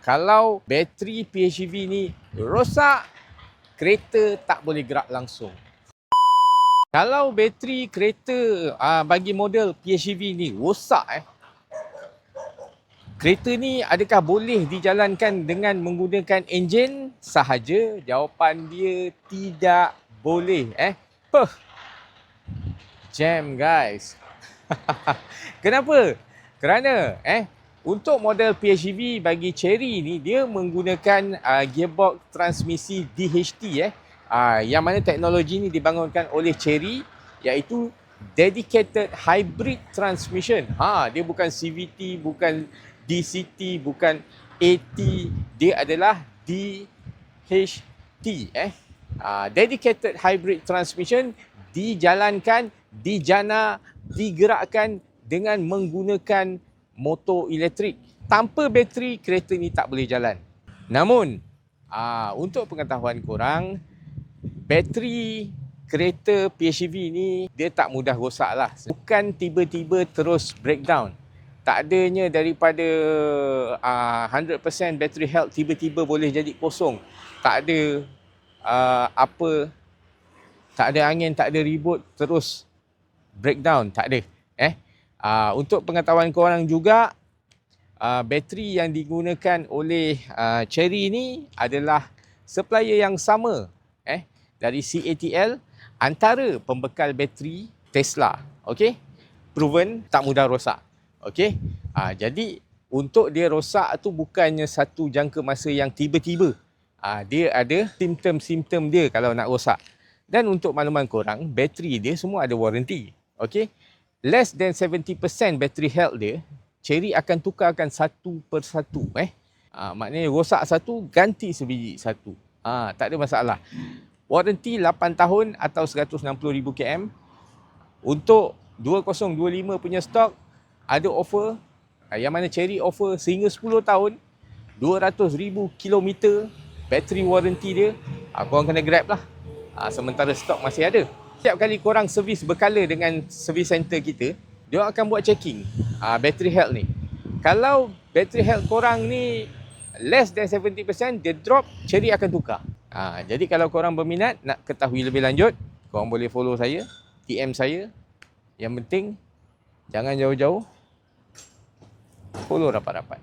Kalau bateri PHEV ni rosak, kereta tak boleh gerak langsung. Kalau bateri kereta bagi model PHEV ni rosak, kereta ni adakah boleh dijalankan dengan menggunakan enjin sahaja? Jawapan dia tidak boleh. Jam guys. Kenapa? Kerana untuk model PHEV bagi Chery ni dia menggunakan gearbox transmisi DHT yang mana teknologi ni dibangunkan oleh Chery, iaitu Dedicated Hybrid Transmission. Dia bukan CVT, bukan DCT, bukan AT, dia adalah DHT. Dedicated Hybrid Transmission dijalankan, dijana, digerakkan dengan menggunakan motor elektrik. Tanpa bateri, kereta ni tak boleh jalan. Namun, untuk pengetahuan korang, bateri kereta PHEV ni dia tak mudah rosak lah. Bukan tiba-tiba terus breakdown. Tak adanya daripada 100% battery health tiba-tiba boleh jadi kosong. Tak ada tak ada angin, tak ada ribut terus breakdown, tak ada. Untuk pengetahuan korang juga, bateri yang digunakan oleh Chery ni adalah supplier yang sama dari CATL antara pembekal bateri Tesla. Okey, proven tak mudah rosak. Okey, jadi untuk dia rosak tu bukannya satu jangka masa yang tiba-tiba. Dia ada simptom-simptom dia kalau nak rosak. Dan untuk makluman korang, bateri dia semua ada warranty. Okey, less than 70% battery health dia, Chery akan tukarkan satu persatu. Maknanya rosak satu, ganti sebiji satu. Tak ada masalah. Warranty 8 tahun atau 160,000 km. Untuk 2025 punya stok, ada offer yang mana Chery offer sehingga 10 tahun, 200,000 km battery warranty dia. Korang kena grab lah. Sementara stok masih ada. Setiap kali korang servis berkala dengan service center kita, dia akan buat checking battery health ni. Kalau battery health korang ni less than 70%, dia drop, Chery akan tukar. Jadi kalau korang berminat nak ketahui lebih lanjut, korang boleh follow saya, TM saya. Yang penting jangan jauh-jauh, follow rapat-rapat.